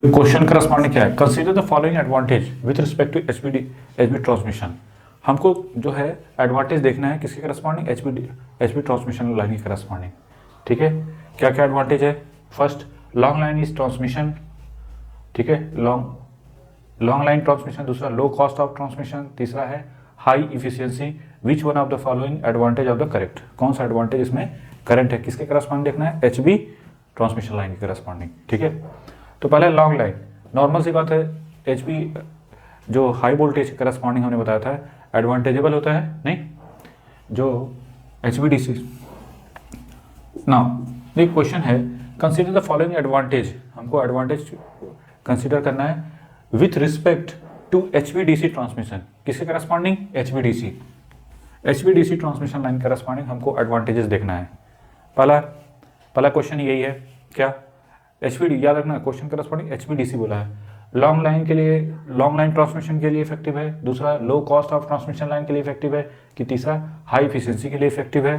Question corresponding क्या है? Consider the following advantage with respect to HB transmission. हमको जो है एडवांटेज देखना है किसके करस्पॉन्डिंग, एचबी ट्रांसमिशन लाइन के करस्पॉन्डिंग। ठीक है, क्या क्या एडवांटेज है? First, long line is transmission. ठीक है, लॉन्ग लाइन ट्रांसमिशन। दूसरा, लो कॉस्ट ऑफ ट्रांसमिशन। तीसरा है high efficiency. Which one of the following advantage of the correct? कौन सा एडवांटेज इसमें करंट है, किसके करस्पॉन्डिंग देखना है? एचबी ट्रांसमिशन लाइन के करस्पॉन्डिंग। ठीक है, तो पहले लॉन्ग लाइन, नॉर्मल सी बात है, एचपी जो हाई वोल्टेज करस्पॉन्डिंग हमने बताया था एडवांटेजेबल होता है, नहीं जो एचवीडीसी। नाउ एक क्वेश्चन है, कंसीडर द फॉलोइंग एडवांटेज। हमको एडवांटेज कंसीडर करना है with respect to HVDC transmission. किसके करस्पॉन्डिंग? HVDC. HVDC transmission line corresponding हमको एडवांटेजेस देखना है। पहला क्वेश्चन यही है, क्या एचवीडी, याद रखना क्वेश्चन करस्पॉन्डिंग एचवीडीसी बोला है। लॉन्ग लाइन के लिए, लॉन्ग लाइन ट्रांसमिशन के लिए इफेक्टिव है। दूसरा, low cost of transmission line के लिए इफेक्टिव है। कि तीसरा, हाई इफिशियंसी के लिए इफेक्टिव है।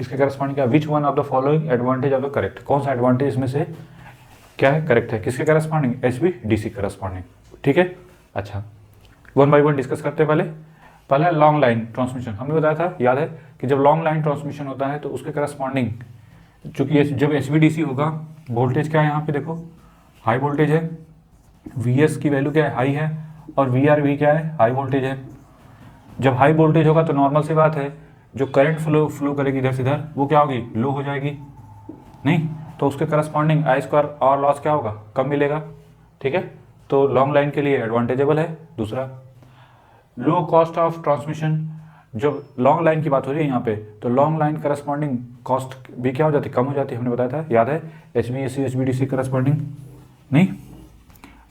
इसके करस्पॉन्डिंग क्या, which one of the following advantage of the correct? कौन सा एडवांटेज इसमें से क्या है, करेक्ट है? किसके करस्पॉन्डिंग? HVDC corresponding. ठीक है, अच्छा वन बाई वन डिस्कस करते हैं। पहले लॉन्ग लाइन ट्रांसमिशन हमने बताया था, याद है कि जब लॉन्ग लाइन ट्रांसमिशन होता है तो उसके करस्पॉन्डिंग, चूंकि जब एचवीडीसी होगा, वोल्टेज क्या है यहाँ पे देखो, हाई वोल्टेज है। वीएस की वैल्यू क्या है, हाई है। और वीआर भी क्या है, हाई वोल्टेज है। जब हाई वोल्टेज होगा तो नॉर्मल सी बात है, जो करंट फ्लो करेगी इधर से इधर, वो क्या होगी, लो हो जाएगी, नहीं तो उसके करस्पॉन्डिंग आई स्क्वायर और लॉस क्या होगा, कम मिलेगा। ठीक है, तो लॉन्ग लाइन के लिए एडवांटेजेबल है। दूसरा, लो कॉस्ट ऑफ ट्रांसमिशन। जब लॉन्ग लाइन की बात हो रही है यहाँ पे, तो लॉन्ग लाइन करस्पॉन्डिंग कॉस्ट भी क्या हो जाती है, कम हो जाती है। हमने बताया था, याद है, एचवीएसी एचवीडीसी करस्पॉन्डिंग, नहीं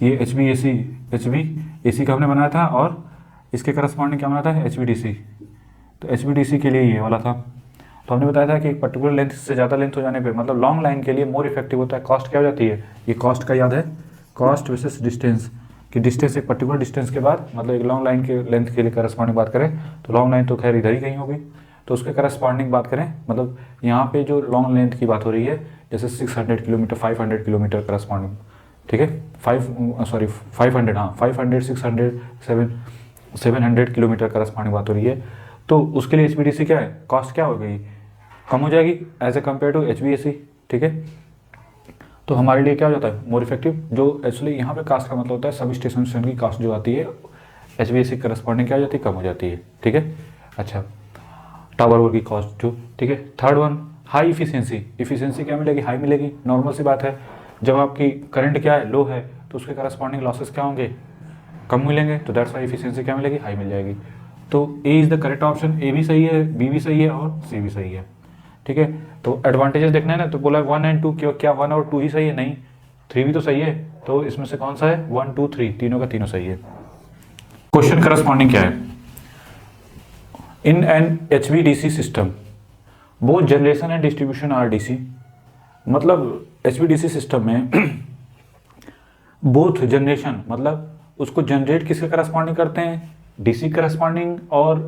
ये एचवीएसी का हमने बनाया था, और इसके करस्पॉन्डिंग क्या बनाया था, एचवीडीसी। तो एचवीडीसी के लिए ये वाला था। तो हमने बताया था कि एक पर्टिकुलर लेंथ से ज़्यादा लेंथ हो जाने पे, मतलब लॉन्ग लाइन के लिए मोर इफेक्टिव होता है। कॉस्ट क्या हो जाती है, ये कॉस्ट का याद है, कॉस्ट वर्सेस डिस्टेंस। कि डिस्टेंस, एक पर्टिकुलर डिस्टेंस के बाद, मतलब एक लॉन्ग लाइन के लेंथ के लिए करस्पॉन्डिंग बात करें तो लॉन्ग लाइन तो खैर इधर ही कहीं होगी, तो उसके करस्पॉन्डिंग बात करें, मतलब यहाँ पे जो लॉन्ग लेंथ की बात हो रही है, जैसे 600 किलोमीटर 500 किलोमीटर करस्पॉन्डिंग। ठीक है, 500, हाँ 500 600 700 किलोमीटर करस्पॉन्डिंग बात हो रही है, तो उसके लिए एचवीडीसी क्या है, कॉस्ट क्या हो गई, कम हो जाएगी as a compare to HVAC. ठीक है, तो हमारे लिए क्या हो जाता है, मोर इफेक्टिव। जो एक्चुअली यहाँ पे कास्ट का मतलब होता है सब स्टेशन की कास्ट जो आती है एचवीएसी करस्पॉन्डिंग क्या हो जाती है, कम हो जाती है। ठीक है, अच्छा टावर की कॉस्ट जो, ठीक है। Third one, high efficiency. Efficiency क्या मिलेगी, हाई मिलेगी। नॉर्मल सी बात है, जब आपकी करंट क्या है, लो है, तो उसके करस्पॉन्डिंग लॉसेस क्या होंगे, कम मिलेंगे, तो दैट्स वाई इफिशियंसी क्या मिलेगी, हाई मिल जाएगी। तो ए इज द करेक्ट ऑप्शन, ए भी सही है, बी भी सही है और सी भी सही है। ठीक है, तो एडवांटेजेस देखना है ना, तो बोला 1 एंड 2, क्या 1 और 2 ही सही है, नहीं 3 भी तो सही है, तो इसमें से कौन सा है, 1 2 3, तीनों का तीनों सही है। क्वेश्चन करस्पॉन्डिंग क्या है, in an HVDC system both generation and distribution are DC. मतलब एचवीडीसी सिस्टम में बोथ जनरेशन, मतलब उसको जनरेट किसके करस्पॉन्डिंग करते हैं, डीसी करस्पॉन्डिंग, और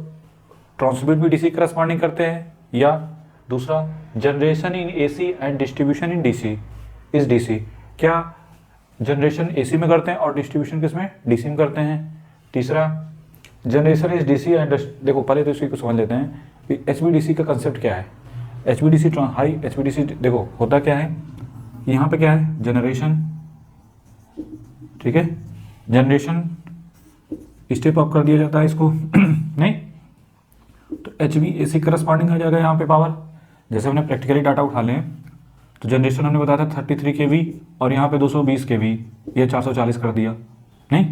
ट्रांसमिट भी डीसी करस्पॉन्डिंग करते हैं, या दूसरा generation in AC and distribution in DC is DC. क्या जनरेशन एसी में करते हैं और डिस्ट्रीब्यूशन किसमें, डीसी में करते हैं। तीसरा, जनरेशन इज डीसी एंड, देखो पहले तो इसी को समझ लेते हैं कि एचवीडीसी का कंसेप्ट क्या है। एचवीडीसी हाई एचवीडीसी, देखो होता क्या है, यहाँ पे क्या है, जनरेशन, ठीक है, जनरेशन स्टेप अप कर दिया जाता है इसको नहीं, तो एचवीएसी करस्पॉन्डिंग आ जाएगा यहाँ पे पावर। जैसे हमने प्रैक्टिकली डाटा उठा लें, तो जनरेशन हमने बताया था 33 kV, और यहाँ पे 220 kV, ये 440 कर दिया, नहीं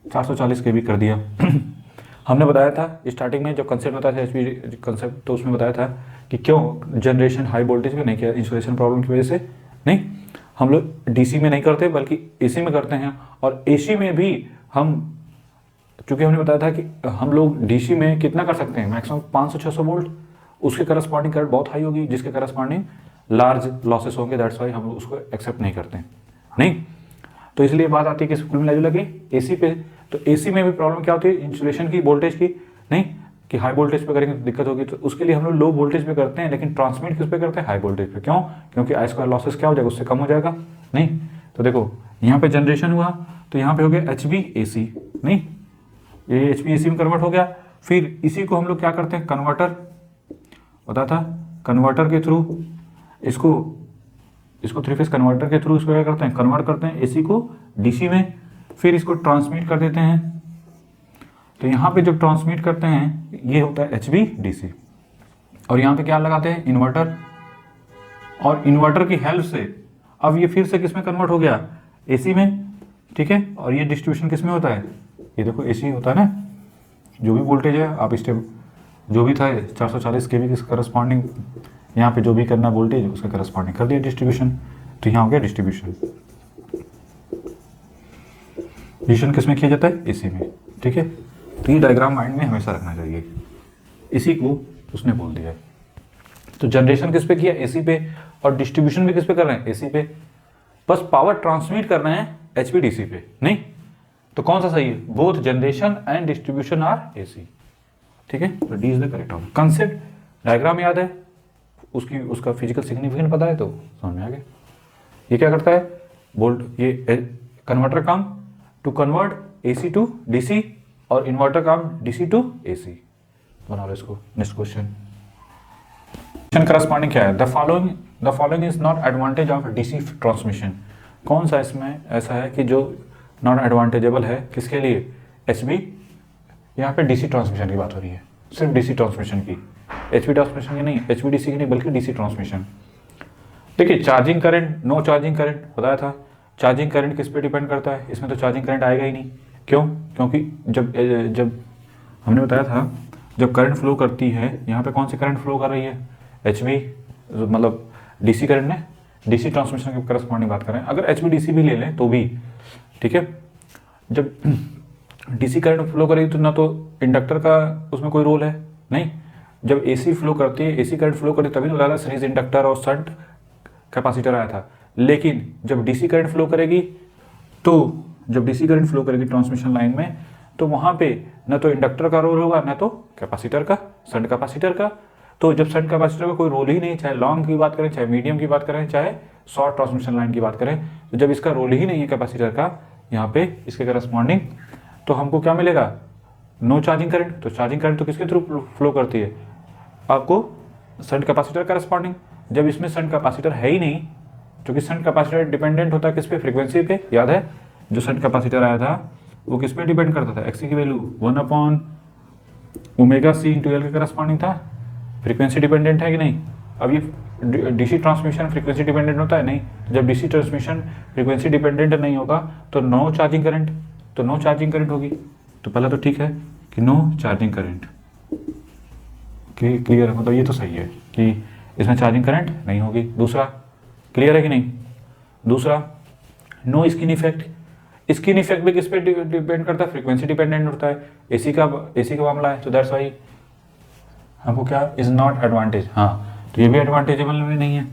440 kV कर दिया हमने बताया था स्टार्टिंग में जब कंसेप्ट बताया था एचवी कंसेप्ट, तो उसमें बताया था कि क्यों जनरेशन हाई वोल्टेज में नहीं किया, इंसुलेशन प्रॉब्लम की वजह से। नहीं, हम लोग डीसी में नहीं करते बल्कि एसी में करते हैं, और एसी में भी हम, चूँकि हमने बताया था कि हम लोग डीसी में कितना कर सकते हैं, मैक्सिमम 500-600 वोल्ट, उसके करस्पॉन्डिंग करंट बहुत हाई होगी, जिसके करस्पॉन्डिंग लार्ज लॉसेस होंगे, दैट्स वाई हम उसको एक्सेप्ट नहीं करते, नहीं। तो इसलिए बात आती है कि कुल मिला के एसी पे, तो एसी में भी प्रॉब्लम क्या होती है, इंसुलेशन की, वोल्टेज की, नहीं कि हाई वोल्टेज पे करेंगे तो दिक्कत होगी, तो उसके लिए हम लोग लो वोल्टेज पे करते हैं, लेकिन ट्रांसमिट किस पे करते हैं, हाई वोल्टेज पे। क्यों, क्योंकि आई स्क्वायर लॉसेस क्या हो जाएगा, उससे कम हो जाएगा, नहीं। तो देखो यहाँ पे जनरेशन हुआ तो यहाँ पे हो गया एच बी ए सी, नहीं ये एच बी ए सी में कन्वर्ट हो गया। फिर इसी को हम लोग क्या करते हैं, कन्वर्टर होता था, कन्वर्टर के थ्रू इसको थ्री फेज कन्वर्टर के थ्रू इसको क्या करते हैं, कन्वर्ट करते हैं एसी को डीसी में, फिर इसको ट्रांसमिट कर देते हैं। तो यहाँ पे जब ट्रांसमिट करते हैं ये होता है एच बी डी सी, और यहाँ पे क्या लगाते हैं, इन्वर्टर, और इन्वर्टर की हेल्प से अब ये फिर से किस में कन्वर्ट हो गया, एसी में, ठीक है। और ये डिस्ट्रीब्यूशन किस में होता है, ये देखो एसी होता है ना, जो भी वोल्टेज है आप स्टेप जो भी था 440 के वी के करस्पॉन्डिंग यहाँ पे जो भी करना वोल्टेज उसके करस्पॉन्डिंग कर दिया डिस्ट्रीब्यूशन। तो यहाँ हो गया डिस्ट्रीब्यूशन, डिस्ट्रीब्यूशन किस में किया जाता है, एसी में, ठीक है। तो ये डायग्राम माइंड में हमेशा रखना चाहिए, इसी को उसने बोल दिया है। तो जनरेशन किस पे किया, एसी पे, और डिस्ट्रीब्यूशन भी किस पे कर रहे हैं, एसी पे। बस पावर ट्रांसमिट कर रहे हैं एचवीडीसी पे, नहीं तो कौन सा सही है, both generation and distribution R AC, ठीक है। तो D is the correct option. Concept diagram याद है, उसका फिजिकल सिग्निफिकेंट पता है तो समझ में आ गया। ये क्या करता है, वोल्ट ये कन्वर्टर काम to convert AC to DC, और इन्वर्टर काम डीसी टू एसी। बना लो इसको। नेक्स्ट क्वेश्चन करस्पॉन्डिंग क्या है, the following is not advantage of DC transmission. कौन सा इसमें ऐसा है कि जो नॉट एडवांटेजेबल है, किसके लिए, एचबी, यहाँ पे डीसी ट्रांसमिशन की बात हो रही है, सिर्फ डीसी ट्रांसमिशन की, एचबी ट्रांसमिशन की नहीं, एचवीडीसी की नहीं, बल्कि डीसी ट्रांसमिशन। देखिए charging current, no charging current बताया था, चार्जिंग करंट किस पे डिपेंड करता है, इसमें तो चार्जिंग करंट आएगा ही नहीं। क्यों, क्योंकि जब हमने बताया था जब करंट फ्लो करती है, यहाँ पे कौन सी करंट फ्लो कर रही है, एचवी, मतलब डीसी करंट ने, डीसी ट्रांसमिशन के करस्पॉन्डिंग बात करें, अगर एचवीडीसी भी ले लें तो भी ठीक है। जब डीसी करंट फ्लो करेगी तो ना तो इंडक्टर का उसमें कोई रोल है नहीं, जब एसी फ्लो करती है, एसी करंट फ्लो करती है तभी तो ज़्यादा सीरीज इंडक्टर और शंट कैपेसिटर आया था। लेकिन जब डीसी करंट फ्लो करेगी ट्रांसमिशन लाइन में, तो वहाँ पे न तो इंडक्टर का रोल होगा, न तो कैपेसिटर का, शंट कैपेसिटर का। तो जब शंट कैपेसिटर का कोई रोल ही नहीं, चाहे लॉन्ग की बात करें, चाहे मीडियम की बात करें, चाहे शॉर्ट ट्रांसमिशन लाइन की बात करें, तो जब इसका रोल ही नहीं है कैपेसिटर का यहाँ पे इसके करस्पॉन्डिंग, तो हमको क्या मिलेगा, नो चार्जिंग करंट। तो चार्जिंग करंट तो किसके थ्रू फ्लो करती है, आपको शंट कैपेसिटर करस्पॉन्डिंग। जब इसमें शंट कैपेसिटर है ही नहीं, क्योंकि शंट कैपेसिटर डिपेंडेंट होता है किस पे, फ्रीक्वेंसी पे। याद है जो शंट कैपेसिटर आया था वो किस पे डिपेंड करता था, एक्सी की वैल्यू 1/ωc/L के करस्पॉन्डिंग था, फ्रीक्वेंसी डिपेंडेंट है कि नहीं। अब ये डीसी ट्रांसमिशन फ्रीक्वेंसी डिपेंडेंट होता है नहीं, जब डीसी ट्रांसमिशन फ्रीक्वेंसी डिपेंडेंट नहीं होगा तो नो चार्जिंग करंट, तो नो चार्जिंग करंट होगी। तो पहला तो ठीक है कि नो चार्जिंग करंट, क्लियर है, मतलब ये तो सही है कि इसमें चार्जिंग करंट नहीं होगी। दूसरा क्लियर है कि नहीं, दूसरा no skin effect. Skin effect भी किस पे डिपेंड करता है, फ्रीक्वेंसी डिपेंडेंट होता है, एसी का मामला है, तो दैट्स वाई हमको क्या इज नॉट एडवांटेज। हाँ तो ये भी एडवांटेजेबल में नहीं है,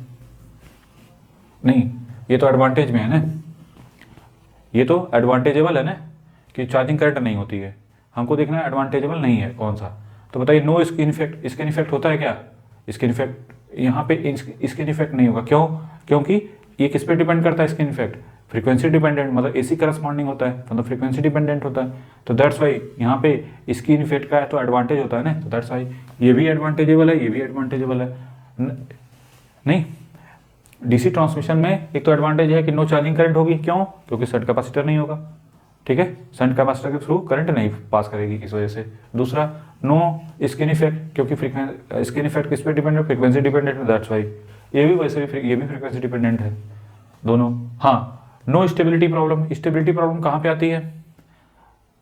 नहीं ये तो एडवांटेज में है ना, ये तो एडवांटेजेबल है ना कि चार्जिंग करंट नहीं होती है। हमको देखना है एडवांटेजेबल नहीं है कौन सा। तो बताइए no skin effect, skin effect होता है क्या, स्किन इफेक्ट यहाँ पे स्किन इफेक्ट नहीं होगा। क्यों, क्योंकि ये किस पे डिपेंड करता है स्किन इफेक्ट, फ्रीक्वेंसी डिपेंडेंट, मतलब एसी करस्पॉन्डिंग होता है, मतलब फ्रीक्वेंसी डिपेंडेंट होता है। तो दैट्स वाई यहाँ पे स्किन इफेक्ट का है तो एडवांटेज होता है ना, तो दैट्स वाई ये भी एडवांटेजेबल है, ये भी एडवांटेजेबल है। नहीं डीसी ट्रांसमिशन में एक तो एडवांटेज है कि नो चार्जिंग करंट होगी, क्यों, क्योंकि शंट कैपेसिटर नहीं होगा, ठीक है, शंट कैपेसिटर के थ्रू करंट नहीं पास करेगी इस वजह से। दूसरा नो स्किन इफेक्ट, क्योंकि स्किन इफेक्ट किस पे डिपेंडेंट, फ्रीक्वेंसी डिपेंडेंट है, दैट्स वाई ये भी वैसे भी ये भी फ्रीक्वेंसी डिपेंडेंट है दोनों। हाँ no stability problem, stability problem कहाँ पे आती है,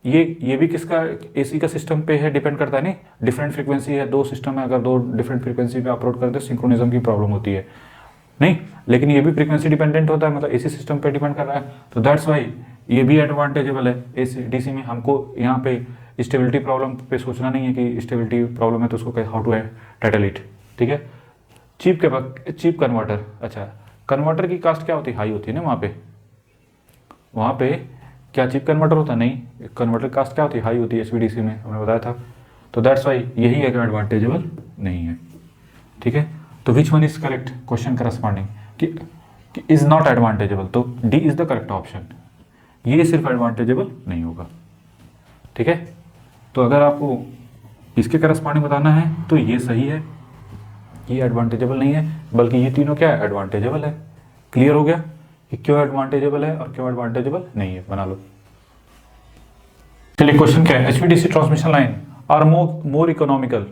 ये भी किसका, एसी का सिस्टम पे है, डिपेंड करता है नहीं, डिफरेंट फ्रीक्वेंसी है, दो सिस्टम है, अगर दो डिफरेंट फ्रीक्वेंसी पे अपलोड करते हैं सिंक्रोनिज्म की प्रॉब्लम होती है नहीं, लेकिन ये भी फ्रीक्वेंसी डिपेंडेंट होता है, मतलब एसी सिस्टम पे डिपेंड कर रहा है, तो दैट्स वाई ये भी एडवांटेजेबल है एसी डीसी में। हमको यहाँ पे स्टेबिलिटी प्रॉब्लम पे सोचना नहीं है कि स्टेबिलिटी प्रॉब्लम है तो उसको हाउ टू टैकल इट, ठीक है। चीप कन्वर्टर, अच्छा कन्वर्टर की कास्ट क्या होती है, हाई होती है ना वहाँ पे क्या चीप कन्वर्टर होता है, नहीं कन्वर्टर कास्ट क्या होती है, हाई होती है एचवीडीसी में, हमने बताया था। तो दैट्स वाई यही है जो एडवांटेजेबल नहीं है, ठीक है। तो which one is correct, question corresponding कि इज नॉट एडवांटेजेबल, तो D is the correct option. ये सिर्फ एडवांटेजेबल नहीं होगा। ठीक है, तो अगर आपको इसके करस्पॉन्डिंग बताना है तो ये सही है, ये एडवांटेजेबल नहीं है, बल्कि ये तीनों क्या है, एडवांटेजेबल है। क्लियर हो गया कि क्यों एडवांटेजेबल है और क्यों एडवांटेजेबल नहीं है, बना लो। चलिए क्वेश्चन क्या है, HVDC transmission line are more economical.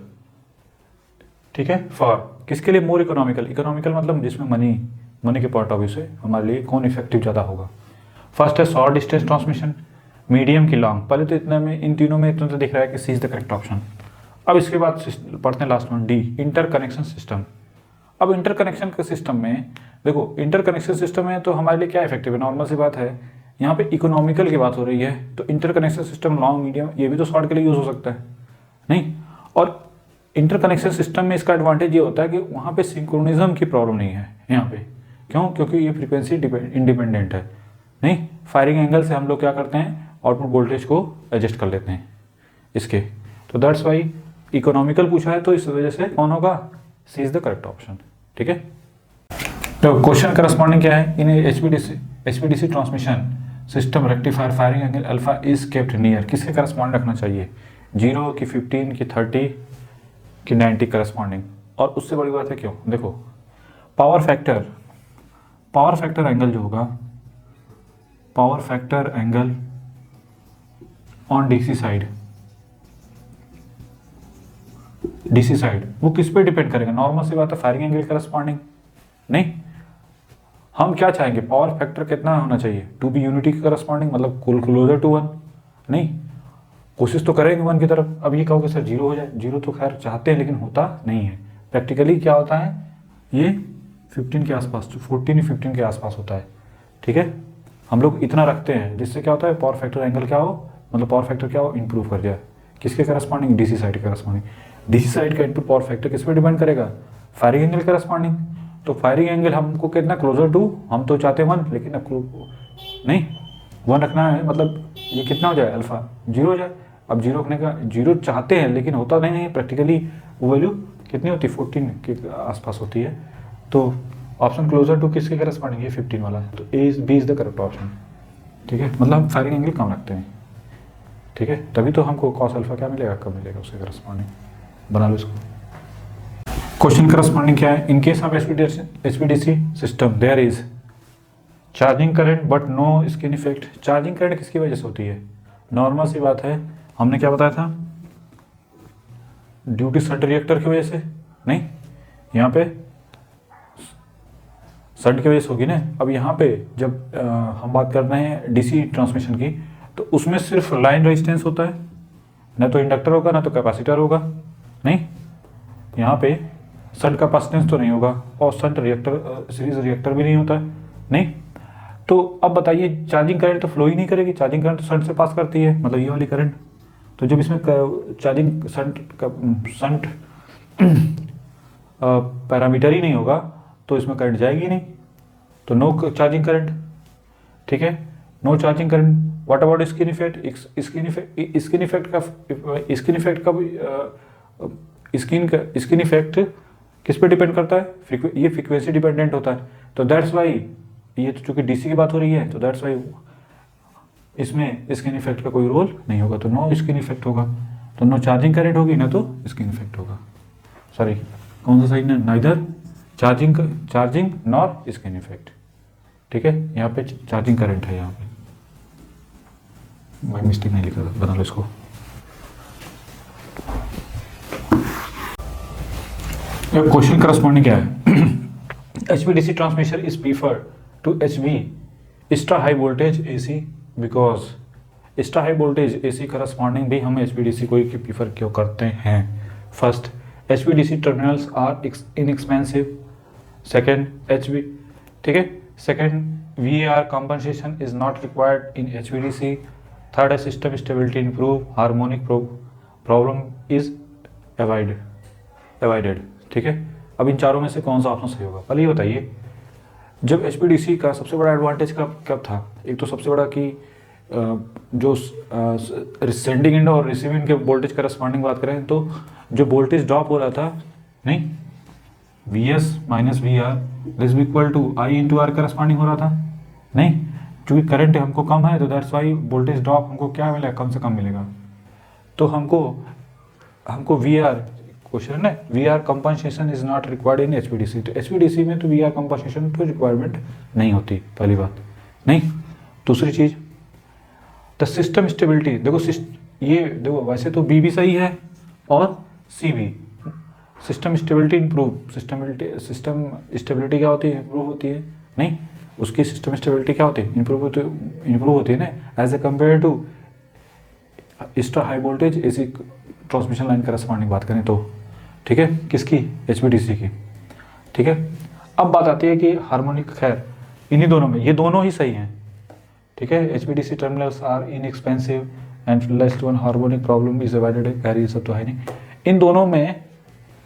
ठीक है, फॉर किसके लिए मोर इकोनॉमिकल, इकोनॉमिकल मतलब जिसमें मनी के पॉइंट ऑफ व्यू से हमारे लिए कौन इफेक्टिव ज़्यादा होगा। फर्स्ट है शॉर्ट डिस्टेंस ट्रांसमिशन, मीडियम की लॉन्ग। पहले तो इतने में, इन तीनों में इतना तो दिख रहा है कि सी इज द करेक्ट ऑप्शन। अब इसके बाद पढ़ते हैं last one, D inter connection system. अब इंटर कनेक्शन के सिस्टम में देखो, इंटर कनेक्शन सिस्टम में तो हमारे लिए क्या इफेक्टिव है, नॉर्मल सी बात है, यहाँ पे इकोनॉमिकल की बात हो रही है, तो inter connection system long medium ये भी तो शॉर्ट के लिए यूज हो सकता है नहीं। और इंटर कनेक्शन सिस्टम में इसका एडवांटेज ये होता है कि वहाँ पे सिंक्रोनिज्म की प्रॉब्लम नहीं है यहाँ पे। क्यों? क्योंकि ये फ्रीक्वेंसी इंडिपेंडेंट है नहीं। फायरिंग एंगल से हम लोग क्या करते हैं, आउटपुट वोल्टेज को एडजस्ट कर लेते हैं इसके, तो दैट्स वाई इकोनॉमिकल पूछा है, तो इस वजह से कौन होगा, C is the correct option. ठीक है, तो क्वेश्चन करस्पॉन्डिंग क्या है, in HVDC transmission system rectifier firing angle alpha is kept near, किसके करस्पॉन्ड रखना चाहिए, 0 की 15 की 30 की 90 करस्पॉन्डिंग। और उससे बड़ी बात है क्यों, देखो पावर फैक्टर एंगल जो होगा, power factor angle on DC side वो किस पे डिपेंड करेगा, नॉर्मल सी बात है फायरिंग एंगल करस्पॉन्डिंग नहीं। हम क्या चाहेंगे, पावर फैक्टर कितना होना चाहिए, टू बी यूनिटी के करस्पॉन्डिंग, मतलब क्लोजर टू 1 नहीं, कोशिश तो करेंगे 1 की तरफ। अब ये कहोगे सर 0 हो जाए, 0 तो खैर चाहते हैं लेकिन होता नहीं है। प्रैक्टिकली क्या होता है, ये 15 के आसपास, 14 या 15 के आसपास होता है। ठीक है, हम लोग इतना रखते हैं जिससे क्या होता है, पावर फैक्टर एंगल क्या हो, मतलब पावर फैक्टर क्या हो, इंप्रूव कर जाए। किसके करस्पॉन्डिंग, डीसी साइड के करस्पॉन्डिंग। डीसी साइड का इनपुट पावर फैक्टर किस पे डिपेंड करेगा, फायरिंग एंगल करस्पॉन्डिंग। तो फायरिंग एंगल हमको कितना, क्लोजर टू, हम तो चाहते हैं 1, लेकिन नहीं 1 रखना है, मतलब ये कितना हो जाए, अल्फा 0 हो जाए। अब 0 रखने का, 0 चाहते हैं लेकिन होता नहीं है, प्रैक्टिकली वो वैल्यू कितनी होती है, 14 के आसपास होती है। तो ऑप्शन क्लोजर टू किसके करस्पॉन्डिंग, ये 15 वाला, तो A B is the correct option. ठीक है, मतलब हम फायरिंग एंगल कम रखते हैं। ठीक है, तभी तो हमको कॉस अल्फा क्या मिलेगा, कम मिलेगा उसके करस्पॉन्डिंग। बना लो इसको। क्वेश्चन करस्पॉन्डिंग क्या है, in case of HVDC system there is charging current but no skin effect. Charging current किसकी वजह से होती है, नॉर्मल सी बात है, हमने क्या बताया था, ड्यूटी शंट रिएक्टर की वजह से नहीं, यहाँ पे शंट की वजह से होगी ना। अब यहाँ पे जब हम बात कर रहे हैं डीसी ट्रांसमिशन की, तो उसमें सिर्फ लाइन रेजिस्टेंस होता है, ना तो इंडक्टर होगा ना तो कैपेसिटर होगा नहीं। यहाँ पे शंट कैपेसिटेंस तो नहीं होगा, और शंट रिएक्टर सीरीज रिएक्टर भी नहीं होता है नहीं। तो अब बताइए, चार्जिंग करंट तो फ्लो ही नहीं करेगी, चार्जिंग करंट तो शंट से पास करती है, मतलब ये वाली करंट। तो जब इसमें चार्जिंग शंट पैरामीटर ही नहीं होगा तो इसमें करंट जाएगी नहीं, तो नो चार्जिंग करंट। ठीक है, no charging current. What about skin effect, skin effect किस पे डिपेंड करता है, ये फ्रीक्वेंसी डिपेंडेंट होता है। तो दैट्स वाई, ये तो चूंकि डीसी की बात हो रही है, तो दैट्स वाई इसमें स्किन इफेक्ट का कोई रोल नहीं होगा, तो नो स्किन इफेक्ट होगा। तो नो चार्जिंग करंट होगी, ना तो स्किन इफेक्ट होगा। सॉरी, कौन सा सही ना, neither charging nor skin effect. ठीक है, यहाँ पे चार्जिंग करंट है, यहाँ पे भाई मिस्टेक नहीं लिखा था, बना लो इसको। क्वेश्चन करस्पॉन्डिंग क्या है, HVDC transmission is prefer to HV extra high voltage AC because extra high voltage AC corresponding भी हम HVDC को प्रीफर क्यों करते हैं। First, HVDC terminals are inexpensive. Second, HV, ठीक है, second, VAR compensation is not required in HVDC. Third है system stability improve, harmonic problem is avoided. ठीक है, अब इन चारों में से कौन सा ऑप्शन सही होगा, पहले ये बताइए, जब HVDC का सबसे बड़ा एडवांटेज कब था, एक तो सबसे बड़ा कि जो सेंडिंग एंड और रिसीविंग के वोल्टेज करस्पॉन्डिंग बात करें तो जो वोल्टेज ड्रॉप हो रहा था नहीं, VS minus VR is equal to I into R corresponding हो रहा था नहीं। क्योंकि करंट हमको कम है तो दैट्स वाई वोल्टेज ड्रॉप हमको क्या मिलेगा, कम से कम मिलेगा। तो हमको वी आर क्वेश्चन है, V R compensation is not required in HVDC. तो एचवीडीसी में तो वी आर कंपनसेशन तो रिक्वायरमेंट नहीं होती, पहली बात नहीं। दूसरी चीज द सिस्टम स्टेबिलिटी, देखो ये देखो वैसे तो बी भी सही है और सी भी। System stability improve, system stability क्या होती है, इंप्रूव होती है नहीं, उसकी सिस्टम स्टेबिलिटी क्या होती है, इंप्रूव होती है ना as a compare to extra high voltage AC transmission line corresponding बात करें तो, ठीक है, किसकी, एचवीडीसी की, ठीक है। अब बात आती है कि हार्मोनिक, खैर इन्हीं दोनों में ये दोनों ही सही हैं, ठीक है। HVDC terminals are inexpensive and less to an harmonic problem is avoided, खैर ये सब तो है नहीं।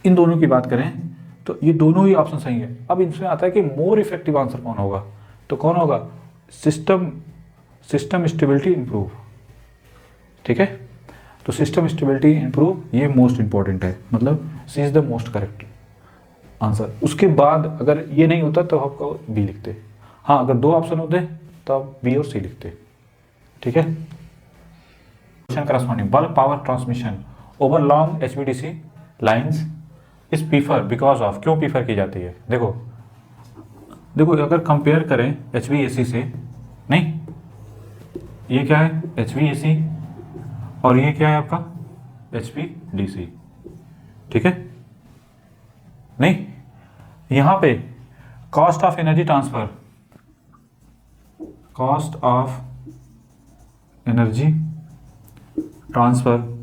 इन दोनों की बात करें तो ये दोनों ही ऑप्शन सही है। अब इसमें आता है कि मोर इफेक्टिव आंसर कौन होगा, तो कौन होगा, सिस्टम स्टेबिलिटी इंप्रूव, ठीक है। तो सिस्टम स्टेबिलिटी इंप्रूव ये मोस्ट इंपॉर्टेंट है, मतलब C is the most correct answer. उसके बाद अगर ये नहीं होता तो आपको बी लिखते, हाँ अगर दो ऑप्शन होते तो आप बी और सी लिखते, ठीक है। Question corresponding bulk power transmission over long HVDC lines is prefer because of, क्यों प्रीफर की जाती है, देखो अगर कंपेयर करें एचवीएसी से, नहीं ये क्या है एचवीएसी और ये क्या है आपका एचवीडीसी, ठीक है। नहीं यहां पे cost of energy transfer, cost of energy transfer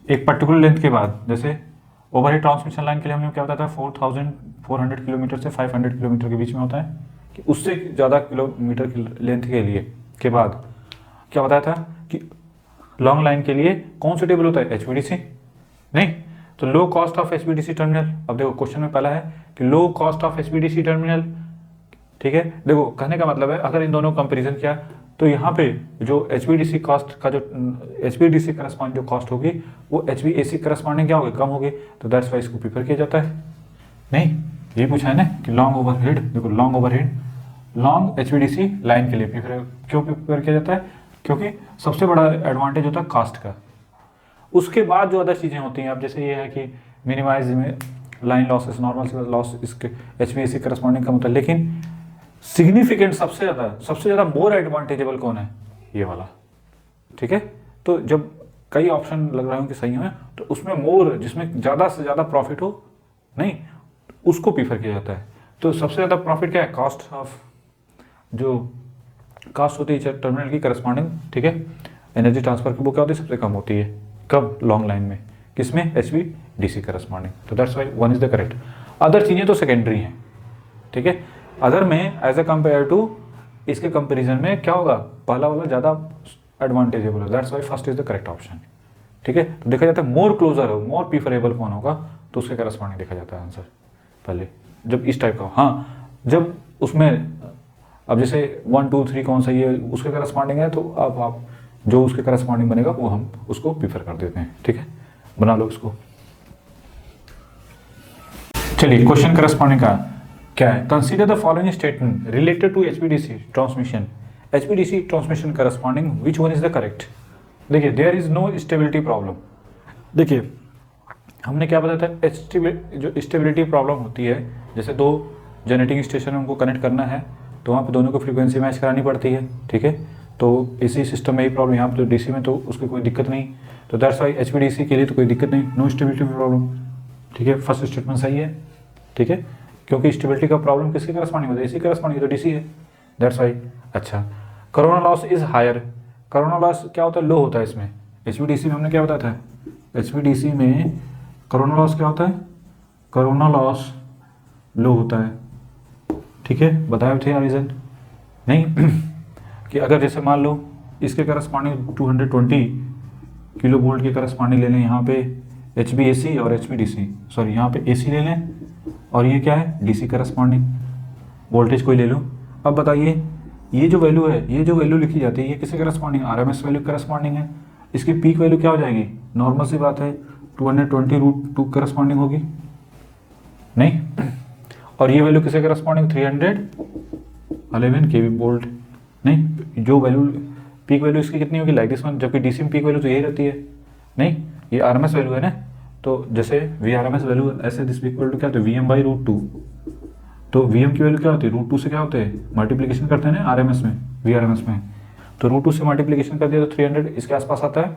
एक पर्टिकुलर लेंथ के बाद, जैसे ओवरहेड ट्रांसमिशन लाइन के लिए हमने क्या बताया था, 4400 किलोमीटर से 500 किलोमीटर के बीच में होता है, कि उससे ज़्यादा किलोमीटर की लेंथ के लिए के बाद क्या बताया था कि लॉन्ग लाइन के लिए कौन सुटेबल होता है, एचवीडीसी, नहीं तो low cost of HVDC terminal. अब देखो क्वेश्चन में पहला है कि low cost of HVDC terminal, ठीक है। देखो कहने का मतलब है अगर इन दोनों कंपेरिजन किया तो यहाँ पे जो एचवीडीसी कॉस्ट का जो एचवीडीसी करस्पॉन्ड जो कॉस्ट होगी वो एचवीएसी करस्पॉन्डिंग क्या होगी, कम होगी, तो दैट्स वाई इसको प्रीफर किया जाता है। नहीं ये पूछा है ना कि लॉन्ग ओवरहेड, देखो long overhead long HVDC line के लिए क्यों प्रीफर किया जाता है, क्योंकि सबसे बड़ा एडवांटेज होता है कास्ट का। उसके बाद जो अदर चीज़ें होती हैं, अब जैसे ये है कि मिनिमाइज में लाइन लॉसेस, नॉर्मल लॉस इसके एचवीएसी करस्पॉन्डिंग का मतलब, लेकिन सिग्निफिकेंट सबसे ज़्यादा मोर एडवांटेजेबल कौन है, ये वाला, ठीक है। तो जब कई ऑप्शन लग रहे हो कि सही है तो उसमें मोर, जिसमें ज़्यादा से ज़्यादा प्रॉफिट हो, नहीं उसको प्रीफर किया जाता है। तो सबसे ज़्यादा प्रॉफिट क्या है, कॉस्ट ऑफ, जो कास्ट होती है टर्मिनल की करस्पॉन्डिंग, ठीक है, एनर्जी ट्रांसफर की वो क्या होती है, सबसे कम होती है, कब, लॉन्ग लाइन में, किसमें, एचवीडीसी करस्पॉन्डिंग। तो that's why one is the correct. Other चीज़ें तो सेकेंडरी हैं, ठीक है। अदर में एज ए कंपेयर टू इसके कंपेरिजन में क्या होगा, पहला वाला ज़्यादा एडवांटेजेबल है, that's Y first is the correct option, ठीक है। तो देखा जाता है मोर क्लोजर हो, मोर प्रीफरेबल कौन होगा, तो उसके करस्पॉन्डिंग देखा जाता है आंसर पहले, जब इस टाइप का। हाँ जब उसमें अब जैसे 1 2 3 कौन सा ये उसके करस्पॉन्डिंग है, तो अब आप जो उसके करस्पॉन्डिंग बनेगा वो हम उसको प्रीफर कर देते हैं, ठीक है, बना लो इसको। चलिए क्वेश्चन करस्पॉन्डिंग का क्या है, consider the following statement related to HVDC transmission, HVDC transmission corresponding which one is the correct. देखिए there is no stability problem, देखिए हमने क्या बताया था, जो स्टेबिलिटी प्रॉब्लम होती है, जैसे दो जनरेटिंग स्टेशन उनको कनेक्ट करना है तो वहाँ पे दोनों को फ्रीक्वेंसी मैच करानी पड़ती है, ठीक है। तो इसी सिस्टम में ही प्रॉब्लम, यहाँ पे तो डीसी में तो उसकी कोई दिक्कत नहीं, तो दैट्स वाई एचवीडीसी के लिए तो कोई दिक्कत नहीं, नो स्टेबिलिटी प्रॉब्लम, ठीक है। फर्स्ट स्टेटमेंट सही है, ठीक है, क्योंकि स्टेबिलिटी का प्रॉब्लम किसके करस्पॉन्डिंग होता है, इसी करस्पॉन्डिंग, तो डीसी है, दैट्स वाई। अच्छा, corona loss is higher, corona loss क्या होता है, लो होता है इसमें, एचवीडीसी में हमने क्या बताया था, एचवीडीसी में कोरोना लॉस क्या होता है, कोरोना लॉस लो होता है, ठीक है, बताए थे रीजन, नहीं कि अगर जैसे मान लो इसके करस्पॉन्डिंग 220 किलो वोल्ट के करस्पॉन्डिंग ले लें यहाँ पे एचवीएसी और एचवीडीसी, सॉरी यहाँ पे एसी ले लें और ये क्या है डीसी करस्पॉन्डिंग वोल्टेज कोई ले लो। अब बताइए ये जो वैल्यू है, ये जो वैल्यू लिखी जाती है ये किसके करस्पॉन्डिंग, आरएमएस वैल्यू करस्पॉन्डिंग है, इसकी पीक वैल्यू क्या हो जाएगी, नॉर्मल सी बात है 220/2 करस्पॉन्डिंग होगी, नहीं। और ये वैल्यू किसे करस्पॉन्डिंग 311 केवी वोल्ट। नहीं, जो वैल्यू पीक वैल्यू इसकी कितनी होगी, लाइक दिस वन, जबकि डीसी में पीक वैल्यू तो यही रहती है। नहीं, ये आरएमएस वैल्यू है ना, तो जैसे वी आरएमएस वैल्यू ऐसे दिस इक्वल टू क्या होता है, वीएम बाई रूट 2। तो वीएम की वैल्यू क्या होती है, रूट 2 से क्या होते हैं, मल्टीप्लीकेशन करते हैं ना आरएमएस में, वी आरएमएस में, तो रूट 2 से मल्टीप्लीकेशन कर दिया तो 300 इसके आसपास आता है।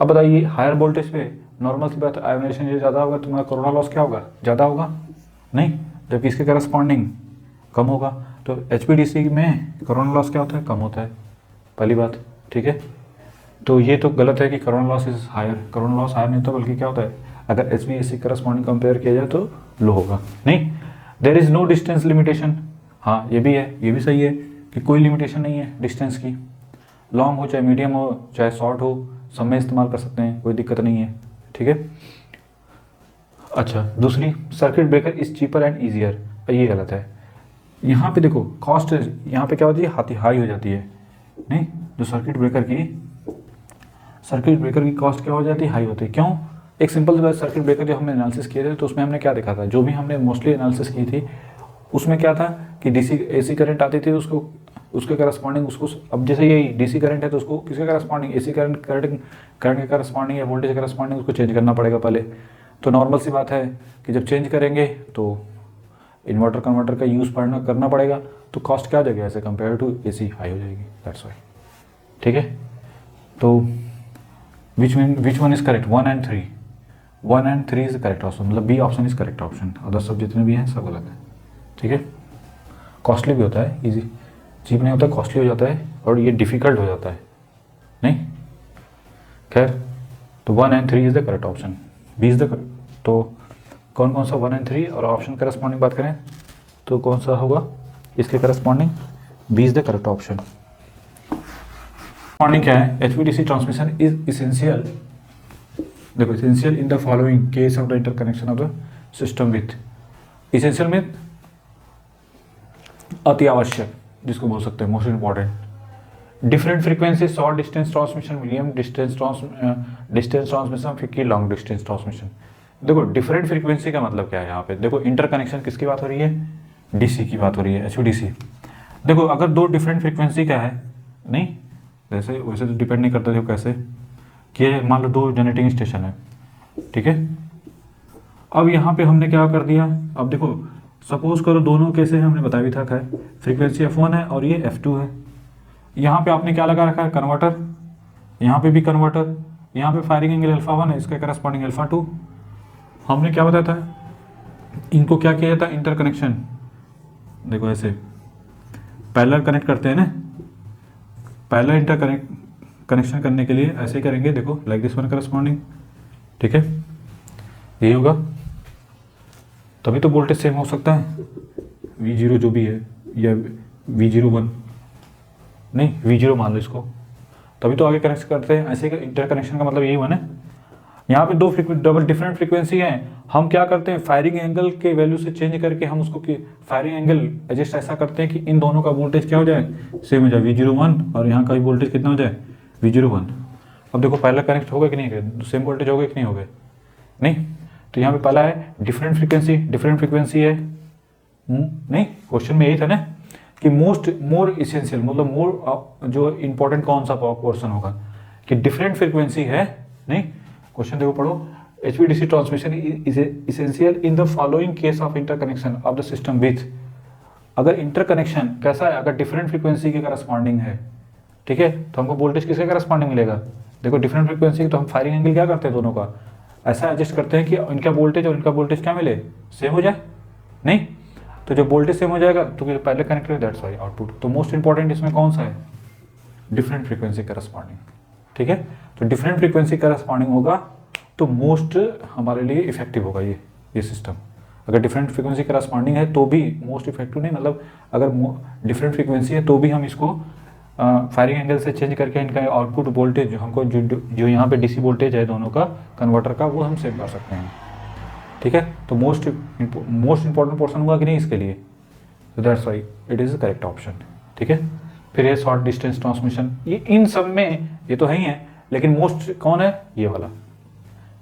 अब बताइए हायर वोल्टेज पे नॉर्मल सी बात, आयोनाइजेशन ये ज़्यादा होगा, तुम्हारा कोरोना लॉस क्या होगा, ज़्यादा होगा। नहीं, जबकि इसके करस्पॉन्डिंग कम होगा। तो एचपीडीसी में कोरोना लॉस क्या होता है, कम होता है, पहली बात। ठीक है, तो ये तो गलत है कि corona loss is higher, corona loss higher नहीं होता, बल्कि क्या होता है, अगर एचवीएसी करस्पॉन्डिंग कंपेयर किया जाए तो लो होगा। नहीं, there is no distance limitation. हाँ, ये भी है, ये भी सही है कि कोई लिमिटेशन नहीं है डिस्टेंस की, लॉन्ग हो चाहे मीडियम हो चाहे शॉर्ट हो, सब में इस्तेमाल कर सकते हैं, कोई दिक्कत नहीं है। ठीक है, अच्छा दूसरी, circuit breaker is cheaper and easier, ये गलत है। यहाँ पे देखो कॉस्ट यहाँ पे क्या होती है, हाई हो जाती है। नहीं, जो सर्किट ब्रेकर की कॉस्ट क्या हो जाती है, हाई होती है। क्यों, एक सिंपल सी बात, सर्किट ब्रेकर जब हमने एनालिसिस किए थे तो उसमें हमने क्या देखा था, जो भी हमने मोस्टली एनालिसिस की थी उसमें क्या था कि डीसी एसी करंट आती थी, उसको उसके करस्पॉन्डिंग उसको, अब जैसे ये डीसी करंट है तो उसको किसके करस्पॉन्डिंग, एसी करंट के करस्पॉन्डिंग या वोल्टेज के करस्पॉन्डिंग उसको चेंज करना पड़ेगा पहले। तो नॉर्मल सी बात है कि जब चेंज करेंगे तो इन्वर्टर कन्वर्टर का यूज़ करना पड़ेगा, तो कॉस्ट क्या हो जाएगी ऐसे कंपेयर टू एसी, हाई हो जाएगी, दैट्स वाई। ठीक है, तो which one is correct, 1 and 3, 1 and 3 is correct option, मतलब B option is correct option, other सब जितने भी हैं सब गलत है। ठीक है, कॉस्टली भी होता है, इजी चीप नहीं होता, कॉस्टली हो जाता है और ये डिफिकल्ट हो जाता है। नहीं, खैर, तो 1 and 3 is the correct option, B is the correct. तो कौन कौन सा 1 and 3 और ऑप्शन करस्पॉन्डिंग बात करें तो कौन सा होगा इसके corresponding, B is the correct option. Corresponding क्या है, एचवीडीसी ट्रांसमिशन इज इसेंशियल, देखो essential in the following case of the interconnection of the system with, essential में अति आवश्यक जिसको बोल सकते हैं, most important, different frequency, short distance transmission, medium distance transmission, फिर की लॉन्ग डिस्टेंस ट्रांसमिशन। देखो डिफरेंट फ्रीक्वेंसी का मतलब क्या है, यहाँ पे देखो इंटरकनेक्शन किसकी बात हो रही है, डीसी की बात हो रही है, एचवीडीसी। देखो अगर दो डिफरेंट फ्रीक्वेंसी का है, नहीं वैसे तो डिपेंड नहीं करता, देखो कैसे कि मान लो दो जनरेटिंग स्टेशन है, ठीक है। अब यहाँ पे हमने क्या कर दिया, अब देखो सपोज करो दोनों कैसे हैं, हमने बताया भी था, फ्रीक्वेंसी F1 है और ये F2 है। यहाँ पे आपने क्या लगा रखा है, कन्वर्टर, यहाँ पे भी कन्वर्टर, यहाँ पे फायरिंग एंगल अल्फा 1 है, इसके करस्पॉन्डिंग अल्फा 2। हमने क्या बताया था, इनको क्या किया था, इंटरकनेक्शन, देखो ऐसे पैरेलल कनेक्ट करते हैं ना, पैरेलल कनेक्शन करने के लिए ऐसे करेंगे, देखो लाइक दिस वन करस्पॉन्डिंग, ठीक है, यही होगा, तभी तो वोल्टेज सेम हो सकता है, V0 जो भी है या V01 नहीं V0 मान लो इसको, तभी तो आगे कनेक्ट करते हैं, ऐसे इंटरकनेक्शन का मतलब यही हुआ ना। यहाँ पे दो डबल डिफरेंट फ्रीक्वेंसी हैं, हम क्या करते हैं फायरिंग एंगल के वैल्यू से चेंज करके हम उसको फायरिंग एंगल एडजस्ट ऐसा करते हैं कि इन दोनों का वोल्टेज क्या हो जाए, सेम हो जाए, V01 और यहाँ का भी वोल्टेज कितना हो जाए, V01। अब देखो पहला कनेक्ट होगा कि नहीं, सेम वोल्टेज हो गए कि नहीं हो गए, नहीं, तो यहाँ पे पहला है डिफरेंट फ्रीक्वेंसी है, नहीं क्वेश्चन में यही था ना कि मोर इसेंशियल मतलब मोर जो इंपॉर्टेंट कौन सा पोर्शन होगा कि डिफरेंट फ्रीक्वेंसी है, नहीं क्वेश्चन देखो पढ़ो, HVDC transmission is essential in the following case of interconnection of the system with, अगर इंटरकनेक्शन कैसा है, अगर डिफरेंट फ्रीक्वेंसी के करस्पॉन्डिंग है, ठीक है, तो हमको वोल्टेज किसके करस्पॉन्डिंग मिलेगा, देखो डिफरेंट फ्रीक्वेंसी तो हम फायरिंग एंगल क्या करते हैं दोनों का ऐसा एडजस्ट करते हैं कि इनका वोल्टेज और इनका वोल्टेज क्या मिले, सेम हो जाए, नहीं, तो जब वोल्टेज सेम हो जाएगा तो पहले कनेक्ट करें, दैट्स वाई आउटपुट। तो मोस्ट इंपॉर्टेंट इसमें कौन सा है, डिफरेंट फ्रीक्वेंसी करस्पॉन्डिंग, ठीक है, तो डिफरेंट फ्रीक्वेंसी करस्पॉन्डिंग होगा तो मोस्ट हमारे लिए इफेक्टिव होगा ये सिस्टम। अगर डिफरेंट फ्रीक्वेंसी करस्पॉन्डिंग है तो भी मोस्ट इफेक्टिव नहीं, मतलब अगर डिफरेंट फ्रीक्वेंसी है तो भी हम इसको फायरिंग एंगल से चेंज करके इनका आउटपुट वोल्टेज जो हमको जो यहाँ पे डीसी वोल्टेज है दोनों का कन्वर्टर का, वो हम सेव कर सकते हैं, ठीक है। तो मोस्ट इंपॉर्टेंट पोर्शन हुआ कि नहीं इसके लिए, तो that's why it is the correct option, ठीक है। फिर ये शॉर्ट डिस्टेंस ट्रांसमिशन, ये इन सब में ये तो है ही है, लेकिन मोस्ट कौन है, ये वाला,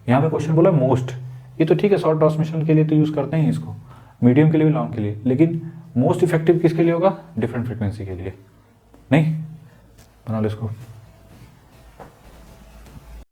यहाँ पे क्वेश्चन बोला मोस्ट, ये तो ठीक है शॉर्ट ट्रांसमिशन के लिए तो यूज़ करते हैं इसको, मीडियम के लिए भी, लॉन्ग के लिए, लेकिन मोस्ट इफेक्टिव किसके लिए होगा? डिफरेंट फ्रीक्वेंसी के लिए। नहीं बना लो इसको।